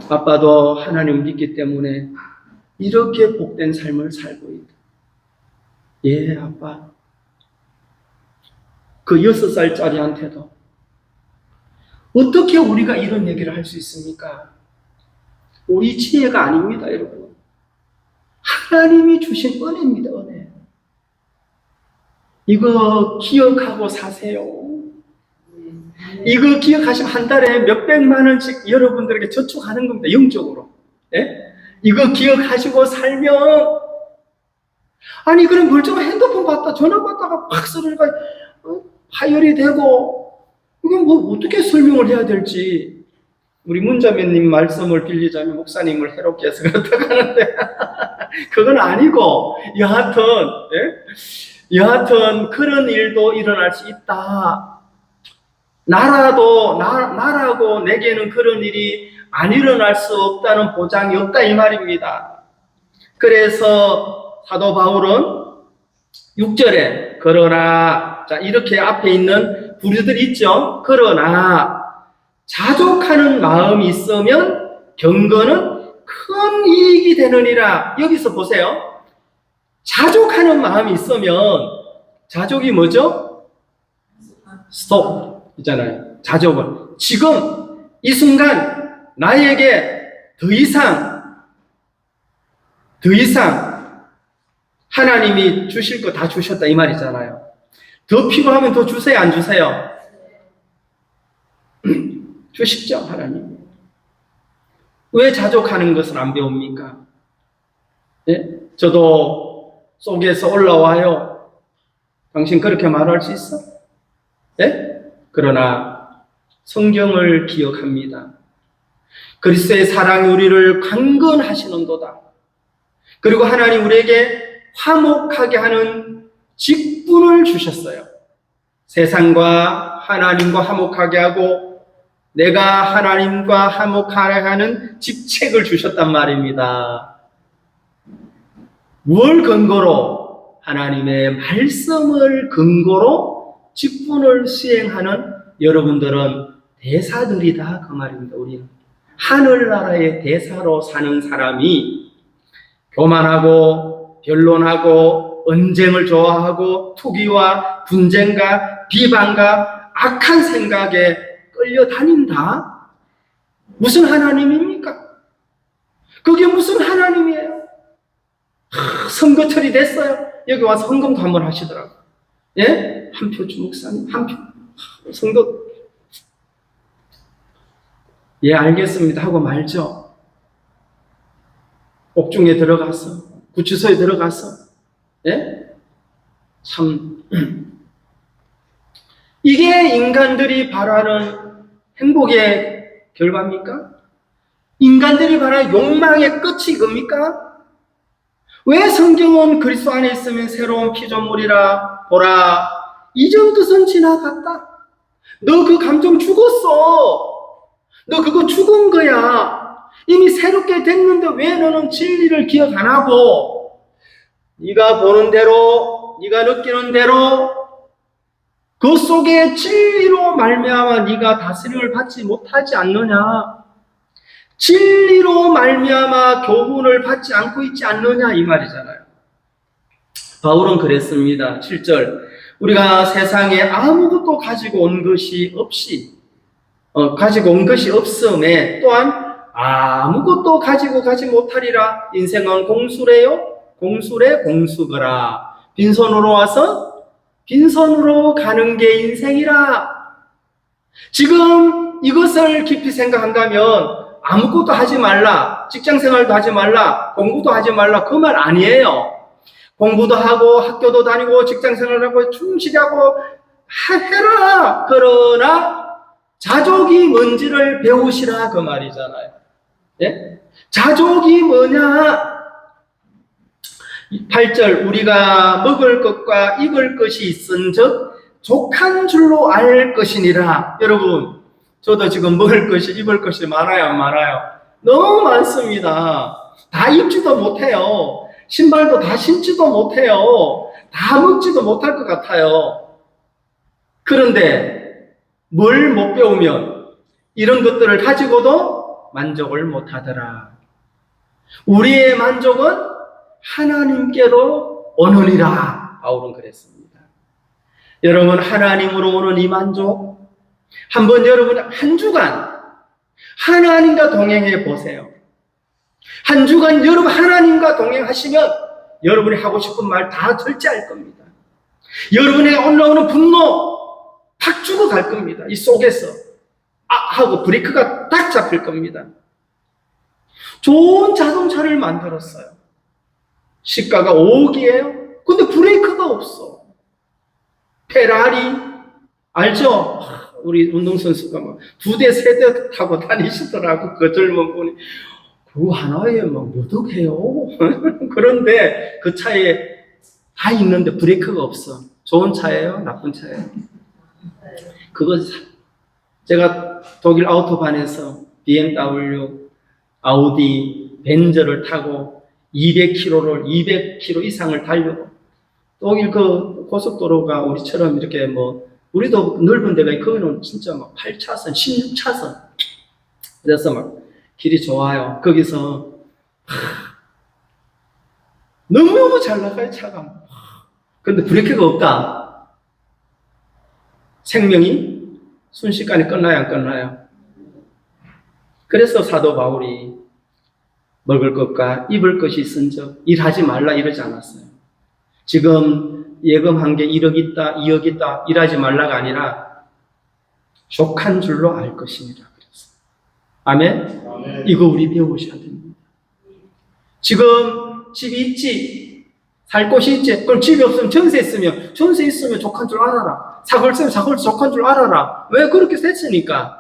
아빠도 하나님 믿기 때문에 이렇게 복된 삶을 살고 있다. 예, 아빠. 그 6살짜리한테도 어떻게 우리가 이런 얘기를 할 수 있습니까? 우리 지혜가 아닙니다, 여러분. 하나님이 주신 은혜입니다, 은혜. 이거 기억하고 사세요. 이거 기억하시면 한 달에 몇백만 원씩 여러분들에게 저축하는 겁니다, 영적으로. 예? 이거 기억하시고 살면, 아니, 그럼 멀쩡한 핸드폰 받다, 전화 받다가 팍 소리가 파열이 되고, 이건 뭐 어떻게 설명을 해야 될지. 우리 문자매님 말씀을 빌리자면 목사님을 해롭게 해서 그렇다고 하는데, 그건 아니고, 여하튼 그런 일도 일어날 수 있다. 나라고 내게는 그런 일이 안 일어날 수 없다는 보장이 없다 이 말입니다. 그래서 사도 바울은 6절에 그러나, 자 이렇게 앞에 있는 부류들이 있죠. 그러나 자족하는 마음이 있으면 경건은 큰 이익이 되느니라. 여기서 보세요. 자족하는 마음이 있으면, 자족이 뭐죠? 스톱 있잖아요. 자족은 지금 이 순간 나에게 더 이상 더 이상 하나님이 주실 거 다 주셨다 이 말이잖아요. 더 필요하면 더 주세요, 안 주세요? 주십시오, 하나님. 왜 자족하는 것을 안 배웁니까? 예? 저도 속에서 올라와요. 당신 그렇게 말할 수 있어? 예? 그러나 성경을 기억합니다. 그리스도의 사랑이 우리를 강건하시는도다. 그리고 하나님 우리에게 화목하게 하는 직분을 주셨어요. 세상과 하나님과 화목하게 하고 내가 하나님과 화목하게 하는 직책을 주셨단 말입니다. 뭘 근거로? 하나님의 말씀을 근거로 직분을 수행하는 여러분들은 대사들이다 그 말입니다. 우리는 하늘나라의 대사로 사는 사람이 교만하고 변론하고 언쟁을 좋아하고 투기와 분쟁과 비방과 악한 생각에 끌려다닌다? 무슨 하나님입니까? 그게 무슨 하나님이에요? 선거철이 됐어요. 여기 와서 헌금도 한번 하시더라고요. 예? 한 표 주목사님, 한 표. 선거. 예, 알겠습니다. 하고 말죠. 옥중에 들어가서, 구치소에 들어가서, 예? 참, 이게 인간들이 바라는 행복의 결과입니까? 인간들이 바라는 욕망의 끝이 이겁니까? 왜 성경은 그리스도 안에 있으면 새로운 피조물이라 보라 이전 것은 지나갔다. 너 그 감정 죽었어. 너 그거 죽은 거야. 이미 새롭게 됐는데 왜 너는 진리를 기억 안 하고 네가 보는 대로 네가 느끼는 대로 그 속에 진리로 말미암아 네가 다스림을 받지 못하지 않느냐. 진리로 말미암아 교훈을 받지 않고 있지 않느냐 이 말이잖아요. 바울은 그랬습니다. 7절 우리가 세상에 아무것도 가지고 온 것이 없음에 또한 아무것도 가지고 가지 못하리라. 인생은 공수래요. 공수래 공수거라. 빈손으로 와서 빈손으로 가는 게 인생이라. 지금 이것을 깊이 생각한다면 아무것도 하지 말라. 직장생활도 하지 말라. 공부도 하지 말라. 그 말 아니에요. 공부도 하고 학교도 다니고 직장생활하고 충실하고 해라. 그러나 자족이 뭔지를 배우시라 그 말이잖아요. 예? 자족이 뭐냐? 8절 우리가 먹을 것과 입을 것이 있은즉 족한 줄로 알 것이니라. 여러분 저도 지금 먹을 것이 입을 것이 많아요 안 많아요? 너무 많습니다. 다 입지도 못해요. 신발도 다 신지도 못해요. 다 먹지도 못할 것 같아요. 그런데 뭘 못 배우면 이런 것들을 가지고도 만족을 못하더라. 우리의 만족은 하나님께로 오느니라. 바울은 그랬습니다. 여러분 하나님으로 오는 이 만족 한번 여러분 한 주간 하나님과 동행해 보세요. 한 주간 여러분 하나님과 동행하시면 여러분이 하고 싶은 말 다 절제할 겁니다. 여러분의 올라오는 분노 탁 주고 갈 겁니다. 이 속에서 하고 브레이크가 딱 잡힐 겁니다. 좋은 자동차를 만들었어요. 시가가 5억이에요. 근데 브레이크가 없어. 페라리 알죠? 우리 운동선수가 막 2대, 3대 타고 다니시더라고. 그 젊은 분이. 그거 하나에 막 몇 억 해요. 그런데 그 차에 다 있는데 브레이크가 없어. 좋은 차예요? 나쁜 차예요? 그거 제가 독일 아우토반에서 BMW, 아우디, 벤저를 타고 200km를 200km 이상을 달려고 독일 그 고속도로가 우리처럼 이렇게 우리도 넓은 데가 거기는 진짜 막 8차선, 16차선 그래서 막 길이 좋아요. 거기서 너무너무 잘 나가요 차가. 근데 브레이크가 없다. 생명이 순식간에 끝나요 안 끝나요? 그래서 사도 바울이 먹을 것과 입을 것이 있은즉 일하지 말라 이러지 않았어요. 지금 예금한 게 1억 있다, 2억 있다, 일하지 말라가 아니라 족한 줄로 알 것이니라 그랬어요. 아멘? 아멘. 이거 우리 배우셔야 됩니다. 지금 집이 있지, 살 곳이 있지. 그럼 집이 없으면 전세 있으면 족한 줄 알아라. 사골 쓰면 족한 줄 알아라. 왜 그렇게 셌으니까.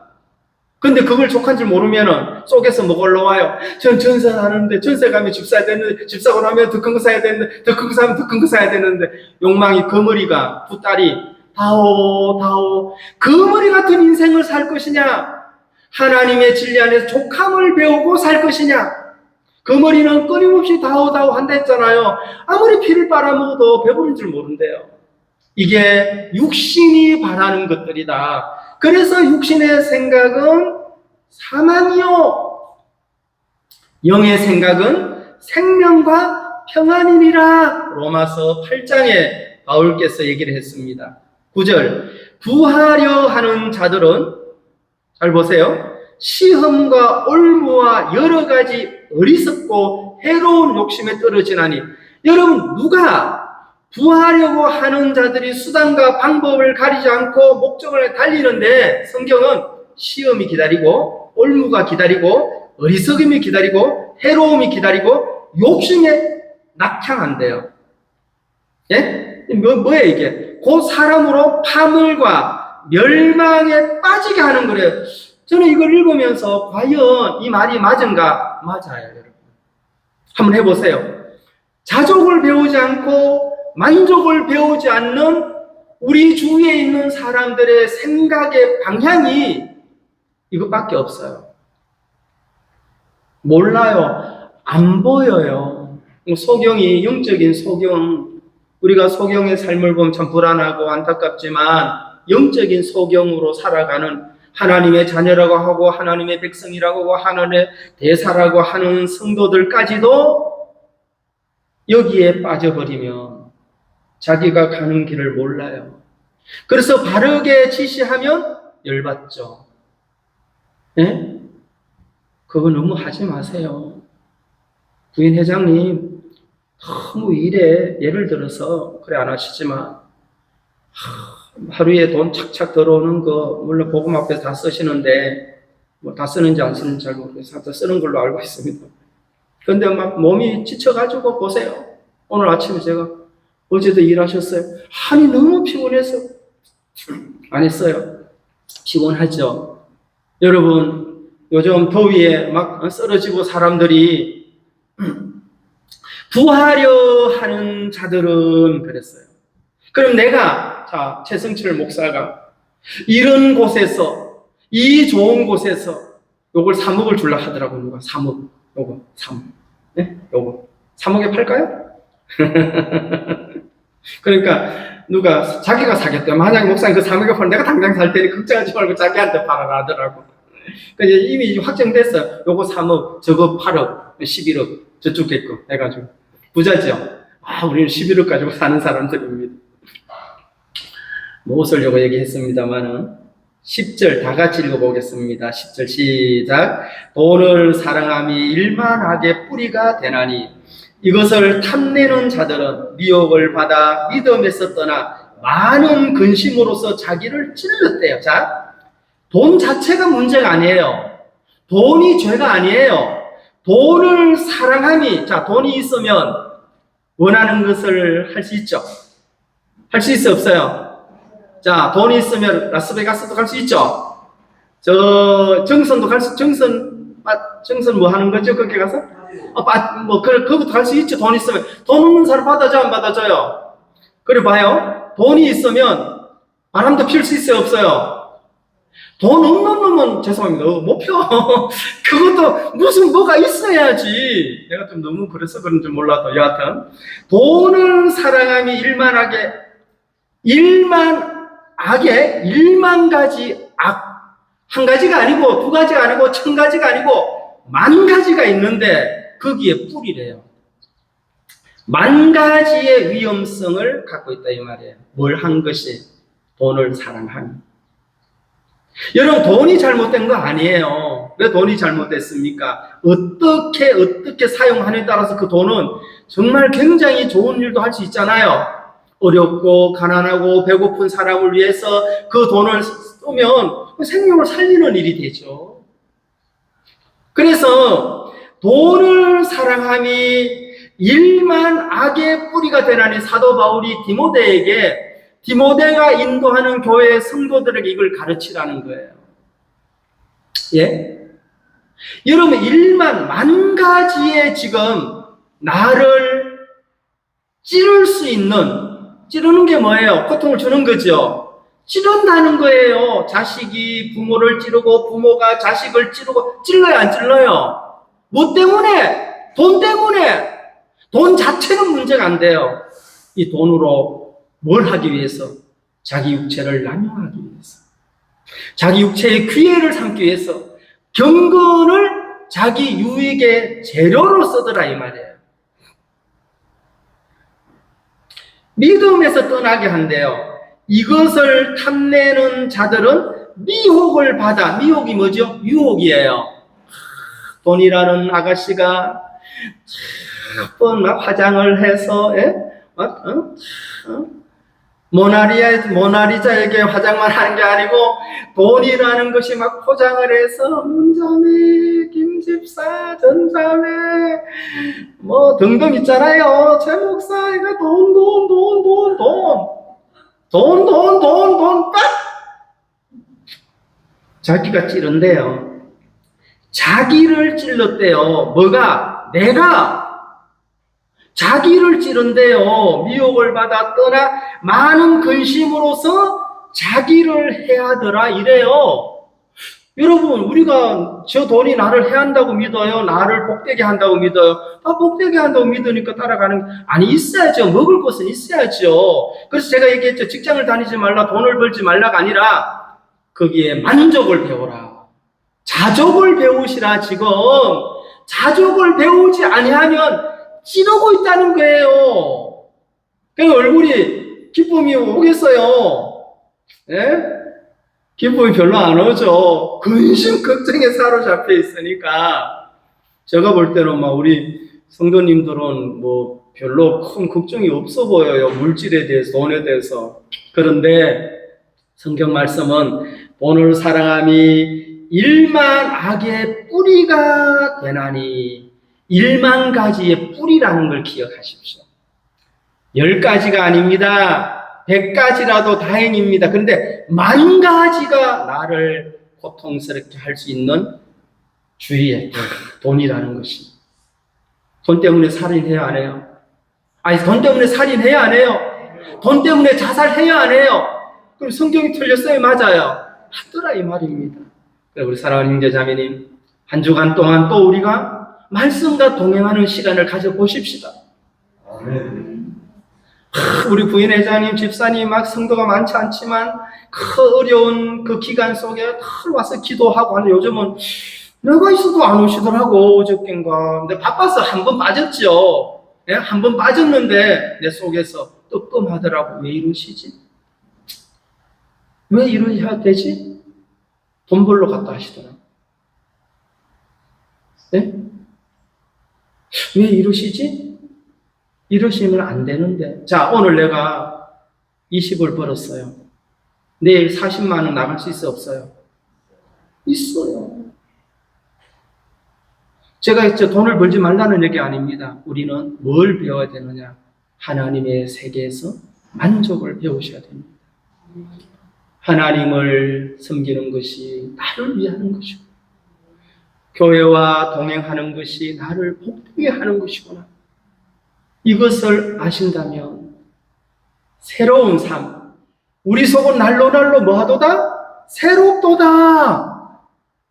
근데 그걸 족한 줄 모르면은 속에서 뭐가 올라와요? 전 전세 사는데 전세 가면 집 사야 되는데 집 사고 나면 더 큰 거 사야 되는데 더 큰 거 사면 더 큰 거 사야 되는데 욕망이 거머리가 두 딸이 다오 거머리 같은 인생을 살 것이냐? 하나님의 진리 안에서 족함을 배우고 살 것이냐? 거머리는 끊임없이 다오 한다 했잖아요. 아무리 피를 빨아먹어도 배부른 줄 모른대요. 이게 육신이 바라는 것들이다. 그래서 육신의 생각은 사망이요, 영의 생각은 생명과 평안이니라. 로마서 8장에 바울께서 얘기를 했습니다. 9절, 부하려 하는 자들은, 잘 보세요, 시험과 올무와 여러 가지 어리석고 해로운 욕심에 떨어지나니. 여러분, 누가 부하려고 하는 자들이 수단과 방법을 가리지 않고 목적을 달리는데, 성경은 시험이 기다리고 올무가 기다리고 어리석음이 기다리고 해로움이 기다리고 욕심에 낙향한대요. 예? 뭐예요 이게? 곧 사람으로 파멸과 멸망에 빠지게 하는 거래요. 저는 이걸 읽으면서 과연 이 말이 맞은가? 맞아요, 여러분. 한번 해보세요. 자족을 배우지 않고 만족을 배우지 않는 우리 주위에 있는 사람들의 생각의 방향이 이것밖에 없어요. 몰라요. 안 보여요. 소경이, 영적인 소경, 우리가 소경의 삶을 보면 참 불안하고 안타깝지만 영적인 소경으로 살아가는, 하나님의 자녀라고 하고 하나님의 백성이라고 하고 하나님의 대사라고 하는 성도들까지도 여기에 빠져버리면 자기가 가는 길을 몰라요. 그래서 바르게 지시하면 열받죠. 네? 그거 너무 하지 마세요. 부인 회장님 너무 일에, 예를 들어서 그래 안 하시지만 하루에 돈 착착 들어오는 거 물론 복음 앞에서 다 쓰시는데 뭐 다 쓰는지 안 쓰는지 잘 모르겠어요. 다 쓰는 걸로 알고 있습니다. 근데 막 몸이 지쳐가지고 보세요. 오늘 아침에 제가 어제도 일하셨어요. 한이 너무 피곤해서 안 했어요. 피곤하죠. 여러분, 요즘 더위에 막 쓰러지고 사람들이 부하려 하는 자들은 그랬어요. 그럼 내가, 자, 최승철 목사가 이런 곳에서, 이 좋은 곳에서 요걸 3억을 줄라 하더라고요. 누가 3억, 요거 3억, 네? 요거 3억에 팔까요? 그러니까 누가 자기가 사겠대요. 만약에 목사님 그 3억에 팔면 내가 당장 살 테니 걱정하지 말고 자기한테 팔아라 하더라고. 그러니까 이미 확정됐어요. 요거 3억, 저거 8억, 11억 저쪽 됐고 해가지고 부자죠. 아, 우리는 11억 가지고 사는 사람들입니다. 못 쓰려고 얘기했습니다만은 10절 다 같이 읽어보겠습니다. 10절 시작. 돈을 사랑함이 일만하게 뿌리가 되나니 이것을 탐내는 자들은 미혹을 받아 믿음에서 떠나 많은 근심으로서 자기를 찔렀대요. 자, 돈 자체가 문제가 아니에요. 돈이 죄가 아니에요. 돈을 사랑함이, 자, 돈이 있으면 원하는 것을 할 수 있죠. 할 수 있어, 없어요? 자, 돈이 있으면 라스베가스도 갈 수 있죠. 저 정선도 갈 수, 정선 뭐 하는 거죠? 거기 가서? 그것도 갈 수 있죠. 돈 있으면. 돈 없는 사람 받아줘, 안 받아줘요? 그래 봐요. 돈이 있으면 바람도 필 수 있어요, 없어요? 돈 없는 놈은, 죄송합니다, 못 펴. 그것도 무슨 뭐가 있어야지. 내가 좀 너무 그래서 그런지 몰라도 여하튼 돈을 사랑함이 일만하게, 일만 가지 악, 한 가지가 아니고 두 가지가 아니고 1000가지가 아니고 10,000가지가 있는데 거기에 뿌리래요. 10,000가지의 위험성을 갖고 있다 이 말이에요. 뭘 한 것이? 돈을 사랑함이. 여러분, 돈이 잘못된 거 아니에요. 왜 돈이 잘못됐습니까? 어떻게 사용하느냐에 따라서 그 돈은 정말 굉장히 좋은 일도 할 수 있잖아요. 어렵고 가난하고 배고픈 사람을 위해서 그 돈을 쓰면 생명을 살리는 일이 되죠. 그래서 돈을 사랑함이 일만 악의 뿌리가 되나니 사도 바울이 디모데가 인도하는 교회의 성도들에게 이걸 가르치라는 거예요. 예? 여러분, 일만 만 가지의 지금 나를 찌를 수 있는, 찌르는 게 뭐예요? 고통을 주는 거죠. 찌른다는 거예요. 자식이 부모를 찌르고 부모가 자식을 찌르고, 찔러요, 안 찔러요? 뭐 때문에? 돈 때문에. 돈 자체는 문제가 안 돼요. 이 돈으로 뭘 하기 위해서? 자기 육체를 남용하기 위해서. 자기 육체의 기회를 삼기 위해서. 경건을 자기 유익의 재료로 쓰더라 이 말이에요. 믿음에서 떠나게 한대요. 이것을 탐내는 자들은 미혹을 받아. 미혹이 뭐죠? 유혹이에요. 돈이라는 아가씨가 막 화장을 해서, 예? 모나리자에게 화장만 하는 게 아니고 돈이라는 것이 막 포장을 해서 문자매, 김집사, 전자매 뭐 등등 있잖아요. 제 목사가 돈 빡! 자기가 찌른대요. 자기를 찔렀대요. 뭐가? 내가 자기를 찌른대요. 미혹을 받아 떠나 많은 근심으로서 자기를 해하더라 이래요. 여러분, 우리가 저 돈이 나를 해한다고 믿어요? 나를 복되게 한다고 믿어요? 복되게 한다고 믿으니까 따라가는, 아니, 있어야죠. 먹을 것은 있어야죠. 그래서 제가 얘기했죠. 직장을 다니지 말라, 돈을 벌지 말라가 아니라 거기에 만족을 배워라. 자족을 배우시라. 지금 자족을 배우지 아니하면 찌르고 있다는 거예요. 그러니까 얼굴이 기쁨이 오겠어요. 예? 기쁨이 별로 안 오죠. 근심 걱정에 사로잡혀 있으니까. 제가 볼 때는 막 우리 성도님들은 뭐 별로 큰 걱정이 없어 보여요. 물질에 대해서, 돈에 대해서. 그런데 성경 말씀은 돈을 사랑함이 일만 악의 뿌리가 되나니, 1만 가지의 뿌리라는 걸 기억하십시오. 10가지가 아닙니다. 100가지라도 다행입니다. 그런데 10,000가지가 나를 고통스럽게 할 수 있는 주위에 돈이라는 것이. 돈 때문에 살인해야 안 해요? 아니, 돈 때문에 살인해야 안 해요? 돈 때문에 자살해야 안 해요? 그럼 성경이 틀렸어요? 맞아요. 하더라 이 말입니다. 우리 사랑하는 형제 자매님, 한 주간 동안 또 우리가 말씀과 동행하는 시간을 가져보십시다. 우리 부인회장님, 집사님, 막 성도가 많지 않지만 그 어려운 그 기간 속에 다 와서 기도하고 하는, 요즘은 내가 있어도 안 오시더라고. 어저께인가. 근데 바빠서 한 번 빠졌죠. 예? 한 번 빠졌는데 내 속에서 뜨끔하더라고. 왜 이러시지? 왜 이러셔야 되지? 돈 벌러 갔다 하시더라고. 예? 왜 이러시지? 이러시면 안 되는데. 자, 오늘 내가 20을 벌었어요. 내일 40만 원 나갈 수 있어, 없어요? 있어요. 제가 돈을 벌지 말라는 얘기 아닙니다. 우리는 뭘 배워야 되느냐? 하나님의 세계에서 만족을 배우셔야 됩니다. 하나님을 섬기는 것이 나를 위하는 것이고, 교회와 동행하는 것이 나를 복되게 하는 것이구나. 이것을 아신다면 새로운 삶, 우리 속은 날로 뭐하도다? 새롭도다.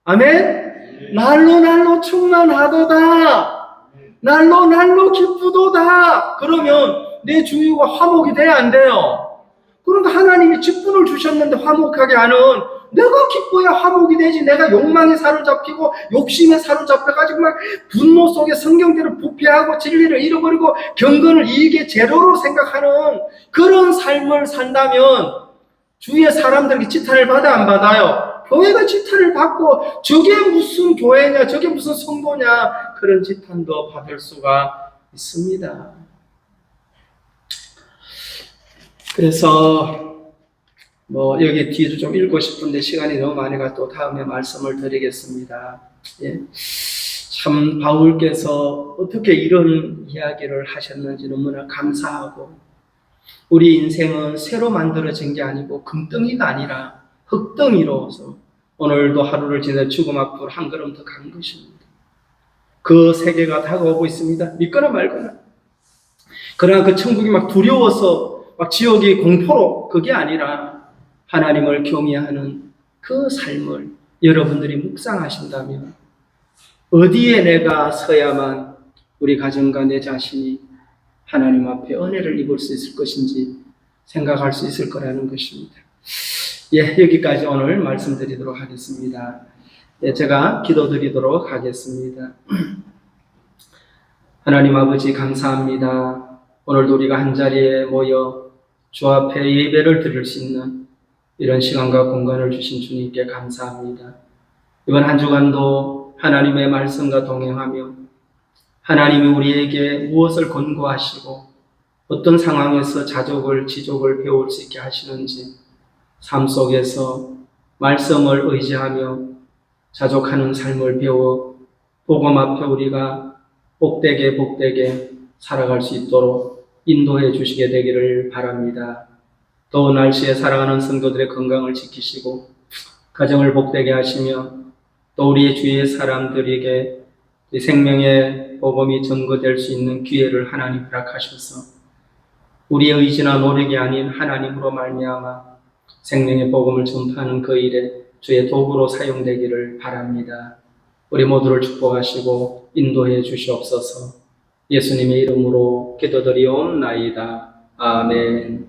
아멘? 날로 충만하도다. 날로 기쁘도다. 그러면 내 주위가 화목이 돼야 안 돼요? 그러니까 하나님이 직분을 주셨는데 화목하게 하는, 내가 기뻐야 화목이 되지. 내가 욕망에 사로잡히고 욕심에 사로잡혀가지고 막 분노 속에 성경대로 부패하고 진리를 잃어버리고 경건을 이익의 재료로 생각하는 그런 삶을 산다면 주위의 사람들에게 지탄을 받아 안 받아요? 교회가 지탄을 받고 저게 무슨 교회냐, 저게 무슨 성도냐, 그런 지탄도 받을 수가 있습니다. 그래서 여기 뒤도 좀 읽고 싶은데 시간이 너무 많이 가 또 다음에 말씀을 드리겠습니다. 예. 참 바울께서 어떻게 이런 이야기를 하셨는지 너무나 감사하고, 우리 인생은 새로 만들어진 게 아니고 금덩이가 아니라 흙덩이로서 오늘도 하루를 지내 죽음 앞으로 한 걸음 더 간 것입니다. 그 세계가 다가오고 있습니다. 믿거나 말거나. 그러나 그 천국이 막 두려워서 막 지옥이 공포로, 그게 아니라 하나님을 경외하는 그 삶을 여러분들이 묵상하신다면 어디에 내가 서야만 우리 가정과 내 자신이 하나님 앞에 은혜를 입을 수 있을 것인지 생각할 수 있을 거라는 것입니다. 예, 여기까지 오늘 말씀드리도록 하겠습니다. 예, 제가 기도드리도록 하겠습니다. 하나님 아버지 감사합니다. 오늘도 우리가 한자리에 모여 주 앞에 예배를 드릴 수 있는 이런 시간과 공간을 주신 주님께 감사합니다. 이번 한 주간도 하나님의 말씀과 동행하며 하나님이 우리에게 무엇을 권고하시고 어떤 상황에서 자족을, 지족을 배울 수 있게 하시는지 삶 속에서 말씀을 의지하며 자족하는 삶을 배워 복음 앞에 우리가 복되게 살아갈 수 있도록 인도해 주시게 되기를 바랍니다. 더운 날씨에 사랑하는 성도들의 건강을 지키시고 가정을 복되게 하시며 또 우리 주위의 사람들에게 생명의 복음이 전거될 수 있는 기회를 하나님 허락하셔서 우리의 의지나 노력이 아닌 하나님으로 말미암아 생명의 복음을 전파하는 그 일에 주의 도구로 사용되기를 바랍니다. 우리 모두를 축복하시고 인도해 주시옵소서. 예수님의 이름으로 기도드리옵나이다. 아멘.